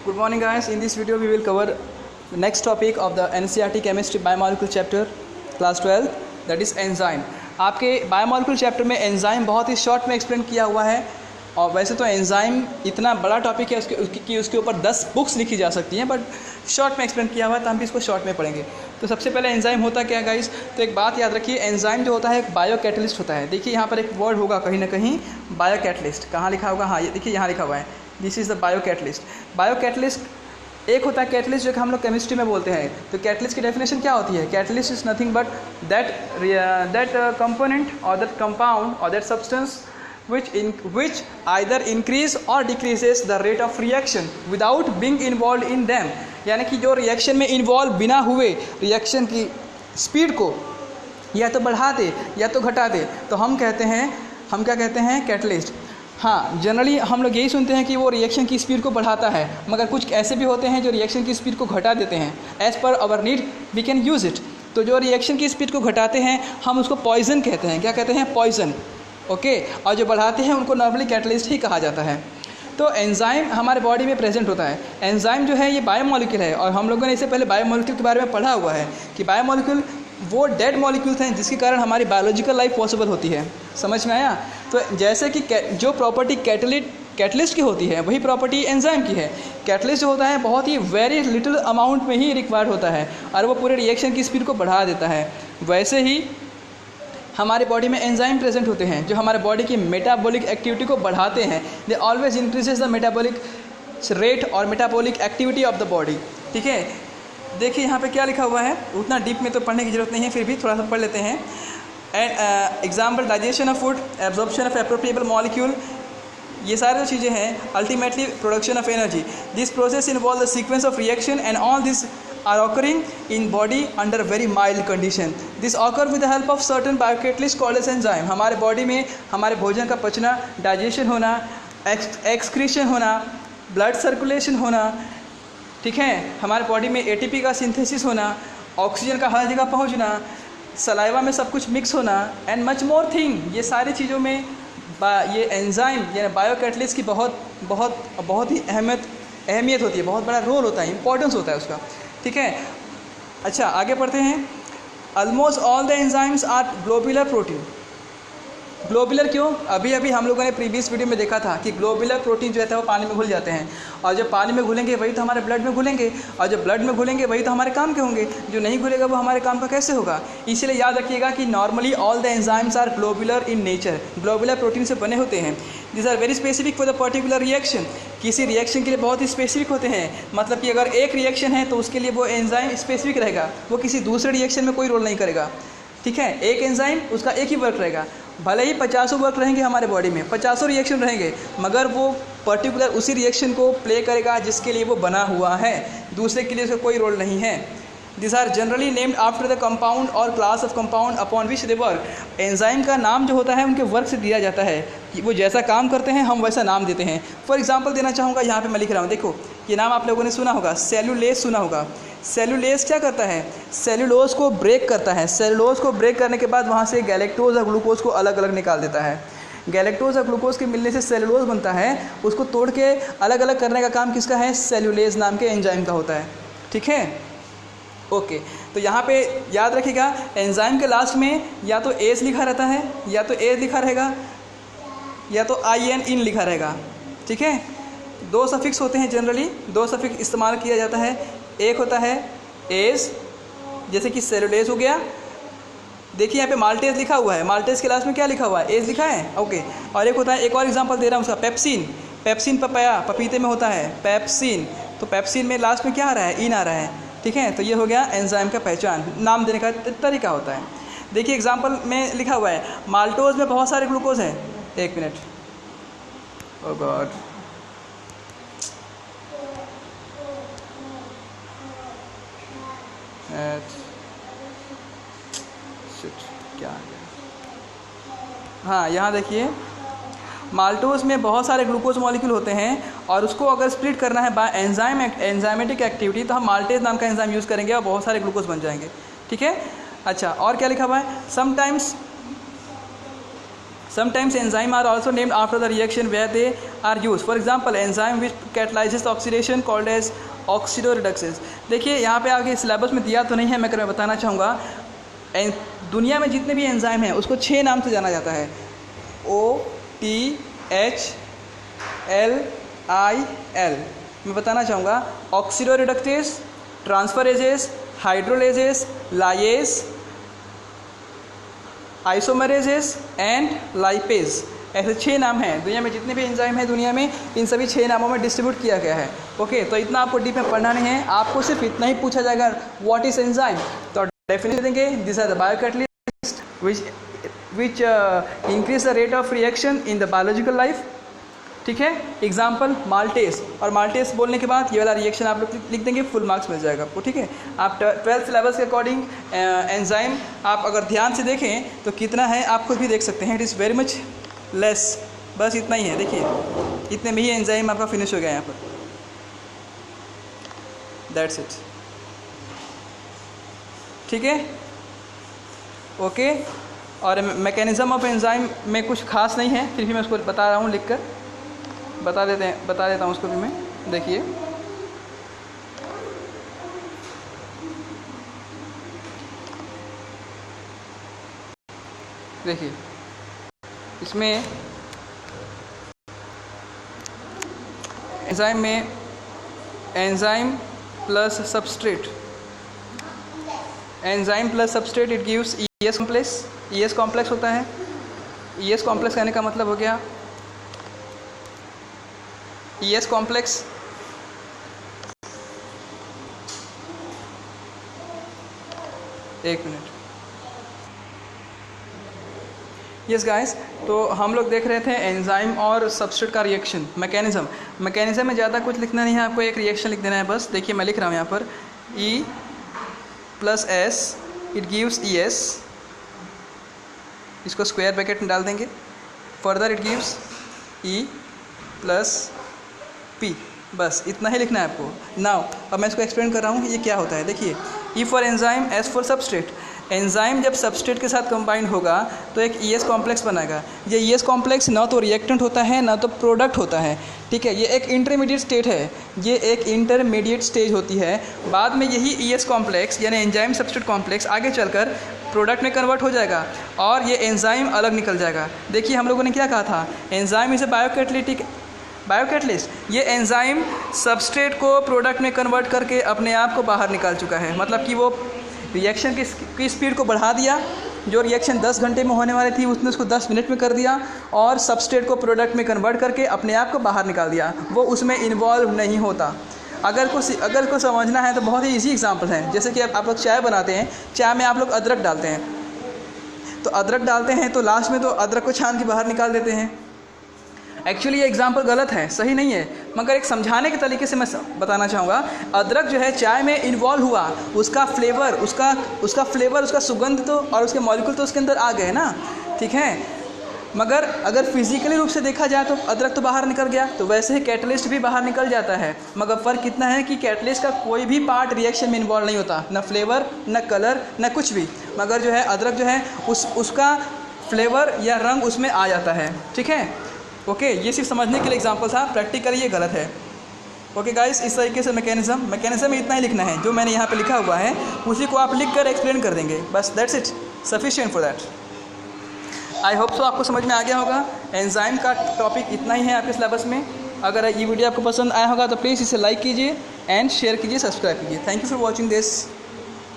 Good morning guys. In this video we will cover next topic of the NCERT chemistry biomolecule chapter class 12 that is enzyme। आपके biomolecule chapter में enzyme बहुत ही short में explain किया हुआ है और वैसे तो एंजाइम इतना बड़ा टॉपिक है उसके ऊपर 10 बुक्स लिखी जा सकती हैं, बट शॉर्ट में एक्सप्लेन किया हुआ है तो हम भी इसको शॉर्ट में पढ़ेंगे। तो सबसे पहले एंजाइम होता क्या है गाइस, तो एक बात याद रखिए, एंजाइम जो होता है एक बायो कैटलिस्ट होता है। देखिए यहाँ पर एक वर्ड होगा कहीं ना कहीं बायो कैटलिस्ट, कहाँ लिखा होगा, हाँ ये देखिए यहाँ लिखा हुआ है, this is the bio catalyst. Bio catalyst एक होता है कैटलिस्ट जो कि हम लोग केमिस्ट्री में बोलते हैं। तो कैटलिस्ट की डेफिनेशन क्या होती है, catalyst is nothing but that component और दैट कंपाउंड और that substance which either increase or decreases the rate of reaction without being involved in them। यानी कि जो रिएक्शन में इन्वॉल्व बिना हुए रिएक्शन की स्पीड को या तो बढ़ा दे या तो घटा दे, तो हम क्या कहते हैं कैटलिस्ट। हाँ, जनरली हम लोग यही सुनते हैं कि वो रिएक्शन की स्पीड को बढ़ाता है, मगर कुछ ऐसे भी होते हैं जो रिएक्शन की स्पीड को घटा देते हैं। As per our need we can use it. तो जो रिएक्शन की स्पीड को घटाते हैं हम उसको पॉइजन कहते हैं। क्या कहते हैं, पॉइजन। ओके, और जो बढ़ाते हैं उनको नॉर्मली कैटलिस्ट ही कहा जाता है। तो एंजाइम हमारे बॉडी में प्रेजेंट होता है। एंजाइम जो है ये बायोमोलिक्यूल है, और हम लोगों ने इससे पहले बायोमोलिक्यूल के बारे में पढ़ा हुआ है कि बायोमोलिक्यूल वो डेड मॉलिक्यूल्स हैं जिसके कारण हमारी बायोलॉजिकल लाइफ पॉसिबल होती है। समझ में आया। तो जैसे कि जो प्रॉपर्टी कैटलिस्ट की होती है वही प्रॉपर्टी एंजाइम की है। कैटलिस्ट जो होता है बहुत ही वेरी लिटिल अमाउंट में ही रिक्वायर्ड होता है और वो पूरे रिएक्शन की स्पीड को बढ़ा देता है। वैसे ही हमारे बॉडी में एंजाइम प्रेजेंट होते हैं जो हमारे बॉडी की मेटाबॉलिक एक्टिविटी को बढ़ाते हैं। They always increases the metabolic rate और metabolic activity of the body. ठीक है, देखिए यहाँ पे क्या लिखा हुआ है, उतना डीप में तो पढ़ने की जरूरत नहीं है, फिर भी थोड़ा सा पढ़ लेते हैं। And example, digestion of food, absorption of appropriable molecule, ये सारी जो चीज़ें हैं। Ultimately production of energy, this process involve the sequence of reaction and all this are occurring in body under very mild condition. This occur with the help of certain biocatalyst called as enzyme। हमारे body में हमारे भोजन का पचना, digestion होना, excretion होना, blood circulation होना, ठीक है, हमारे बॉडी में एटीपी का सिंथेसिस होना, ऑक्सीजन का हर जगह पहुंचना, सलाइवा में सब कुछ मिक्स होना एंड मच मोर थिंग। ये सारी चीज़ों में ये एंजाइम यानी बायोकैटलिस्ट की बहुत ही अहमियत होती है, बहुत बड़ा रोल होता है, इंपॉर्टेंस होता है उसका। ठीक है, अच्छा आगे पढ़ते हैं। Almost all the enzymes are globular protein. Globular क्यों, अभी हम लोगों ने प्रीवियस वीडियो में देखा था कि ग्लोबुलर प्रोटीन जो है वो पानी में घुल जाते हैं, और जब पानी में घुलेंगे वही तो हमारे ब्लड में घुलेंगे, और जब ब्लड में घुलेंगे वही तो हमारे काम के होंगे। जो नहीं घुलेगा वो हमारे काम का कैसे होगा। इसीलिए याद रखिएगा कि normally all the enzymes are globular in nature. Globular protein से बने होते हैं। This are very specific for the particular reaction. किसी रिएक्शन के लिए बहुत ही स्पेसिफिक होते हैं, मतलब कि अगर एक रिएक्शन है तो उसके लिए वो एंजाइम स्पेसिफिक रहेगा, वो किसी दूसरे रिएक्शन में कोई रोल नहीं करेगा। ठीक है, एक एंजाइम उसका एक ही वर्क रहेगा, भले ही 50 वर्क रहेंगे हमारे बॉडी में, 50 रिएक्शन रहेंगे, मगर वो पर्टिकुलर उसी रिएक्शन को प्ले करेगा जिसके लिए वो बना हुआ है, दूसरे के लिए उसका कोई रोल नहीं है। This are generally named after the compound or class of compound upon which they work. Enzyme का नाम जो होता है उनके वर्क से दिया जाता है, वो जैसा काम करते हैं हम वैसा नाम देते हैं। फॉर एग्जांपल देना चाहूँगा, यहाँ पे मैं लिख रहा हूँ, देखो ये नाम आप लोगों ने सुना होगा, सेल्यूलेज सुना होगा। सेल्यूलेज क्या करता है, सेल्यूलोज को ब्रेक करता है। सेल्यूलोज को ब्रेक करने के बाद वहाँ से गैलेक्टोज और ग्लूकोज को अलग अलग निकाल देता है। गैलेक्टोज और ग्लूकोज के मिलने से सेल्यूलोज बनता है, उसको तोड़ के अलग अलग करने का काम किसका है, सेल्यूलेज नाम के एंजाइम का होता है। ठीक है, ओके। तो यहाँ पे याद रखिएगा एंजाइम के लास्ट में या तो एज लिखा रहता है, या तो एज लिखा रहेगा, या तो IN लिखा रहेगा। ठीक है, दो सफिक्स होते हैं, जनरली दो सफिक्स इस्तेमाल किया जाता है। एक होता है एज, जैसे कि सेलुलेज हो गया, देखिए यहाँ पे माल्टेज लिखा हुआ है, माल्टेज के लास्ट में क्या लिखा हुआ है, एज लिखा है। ओके, और एक होता है, एक और एग्जांपल दे रहा हूँ उसका, पेप्सिन। पेप्सिन पपाया, पपीते में होता है पेप्सिन, तो पेप्सिन में लास्ट में क्या आ रहा है, इन आ रहा है। ठीक है, तो ये हो गया एंजाइम का पहचान, नाम देने का तरीका होता है। देखिए एग्जाम्पल में लिखा हुआ है, माल्टोज में बहुत सारे ग्लूकोज हैं। एक मिनट, ओह गॉड, क्या आ गया, हाँ यहाँ देखिए, माल्टोज में बहुत सारे ग्लूकोज मॉलिक्यूल होते हैं, और उसको अगर स्प्लिट करना है बाय एंजाइमेटिक एक्टिविटी तो हम माल्टेज नाम का एंजाइम यूज़ करेंगे और बहुत सारे ग्लूकोज बन जाएंगे। ठीक है, अच्छा और क्या लिखा हुआ है, Sometimes enzymes are also named after the reaction where they are used. For example, enzyme which catalyzes oxidation called as oxidoreductase. देखिए यहाँ पे आगे सिलेबस में दिया तो नहीं है, मैं बताना चाहूँगा दुनिया में जितने भी एंजाइम हैं उसको 6 नाम से जाना जाता है, OTHLIL। मैं बताना चाहूँगा oxidoreductase, transferases, hydrolases, lyases, isomerases and lipase. ऐसे 6 नाम हैं दुनिया में, जितने भी एंजाइम हैं दुनिया में इन सभी 6 नामों में डिस्ट्रीब्यूट किया गया है। ओके, तो इतना आपको डीप में पढ़ना नहीं है, आपको सिर्फ इतना ही पूछा जाएगा व्हाट इज एंजाइम, तो डेफिनेशन देंगे this are the biocatalyst which increase the rate of reaction in the biological life. ठीक है, एग्जाम्पल माल्टेस, और माल्टेस बोलने के बाद ये वाला रिएक्शन आप लोग लिख देंगे, फुल मार्क्स मिल जाएगा आपको। ठीक है, आप 12th सिलेबस के अकॉर्डिंग एंजाइम आप अगर ध्यान से देखें तो कितना है आप खुद भी देख सकते हैं, it is very much less, बस इतना ही है। देखिए इतने में ही एंजाइम आपका फिनिश हो गया यहाँ पर, दैट्स इट। ठीक है, ओके। और मैकेनिज्म ऑफ एंजाइम में कुछ खास नहीं है, फिर भी मैं उसको बता रहा हूँ, लिख कर बता देता हूँ उसको भी मैं। देखिए इसमें एंजाइम में enzyme plus substrate, enzyme plus substrate it gives ES complex. ES complex होता है, ES कॉम्प्लेक्स कहने का मतलब हो गया ES कॉम्प्लेक्स एक मिनट। यस गाइस, तो हम लोग देख रहे थे एंजाइम और सबस्ट्रेट का रिएक्शन मैकेनिज्म। मैकेनिज्म में ज़्यादा कुछ लिखना नहीं है, आपको एक रिएक्शन लिख देना है बस। देखिए मैं लिख रहा हूँ यहाँ पर E + S it gives ES, इसको स्क्वायर ब्रैकेट में डाल देंगे, further it gives E + P, बस इतना ही लिखना है आपको। नाउ अब मैं इसको एक्सप्लेन कर रहा हूँ ये क्या होता है। देखिए E for enzyme, S for substrate. Enzyme जब सबस्ट्रेट के साथ कंबाइन होगा तो एक ES कॉम्प्लेक्स बनाएगा। ये ES कॉम्प्लेक्स ना तो रिएक्टेंट होता है ना तो प्रोडक्ट होता है। ठीक है, ये एक इंटरमीडिएट स्टेट है, ये एक इंटरमीडिएट स्टेज होती है। बाद में यही ES कॉम्प्लेक्स यानी एंजाइम सबस्ट्रेट कॉम्प्लेक्स आगे चलकर प्रोडक्ट में कन्वर्ट हो जाएगा और ये एंजाइम अलग निकल जाएगा। देखिए हम लोगों ने क्या कहा था, एंजाइम इज़ ए बायोकैटलिस्ट। ये एंजाइम सबस्ट्रेट को प्रोडक्ट में कन्वर्ट करके अपने आप को बाहर निकाल चुका है, मतलब कि वो रिएक्शन की स्पीड को बढ़ा दिया। जो रिएक्शन 10 घंटे में होने वाली थी उसने उसको 10 मिनट में कर दिया और सबस्ट्रेट को प्रोडक्ट में कन्वर्ट करके अपने आप को बाहर निकाल दिया, वो उसमें इन्वॉल्व नहीं होता। अगर को समझना है तो बहुत ही ईजी एग्जांपल है, जैसे कि आप लोग चाय बनाते हैं, चाय में आप लोग अदरक डालते हैं, तो अदरक डालते हैं तो लास्ट में तो अदरक को छान के बाहर निकाल देते हैं। एक्चुअली ये एग्जाम्पल गलत है, सही नहीं है, मगर एक समझाने के तरीके से मैं बताना चाहूँगा। अदरक जो है चाय में इन्वॉल्व हुआ, उसका फ्लेवर, उसका सुगंध तो और उसके मॉलिक्यूल तो उसके अंदर आ गए ना, ठीक है। मगर अगर फिजिकली रूप से देखा जाए तो अदरक तो बाहर निकल गया, तो वैसे ही कैटलिस्ट भी बाहर निकल जाता है। मगर फ़र्क इतना है कि कैटलिस्ट का कोई भी पार्ट रिएक्शन में इन्वॉल्व नहीं होता, न फ्लेवर, न कलर, न कुछ भी। मगर जो है अदरक जो है उसका फ्लेवर या रंग उसमें आ जाता है। ठीक है, ओके, ये सिर्फ समझने के लिए एग्जांपल था, प्रैक्टिकली ये गलत है। ओके गाइस, इस तरीके से मैकेनिज्म में इतना ही लिखना है, जो मैंने यहाँ पे लिखा हुआ है उसी को आप लिख कर एक्सप्लेन कर देंगे, बस that's it, sufficient for that. I hope so आपको समझ में आ गया होगा। एंजाइम का टॉपिक इतना ही है आपके सिलेबस में। अगर ये वीडियो आपको पसंद आया होगा तो प्लीज़ इसे लाइक कीजिए एंड शेयर कीजिए, सब्सक्राइब कीजिए। Thank you for watching this.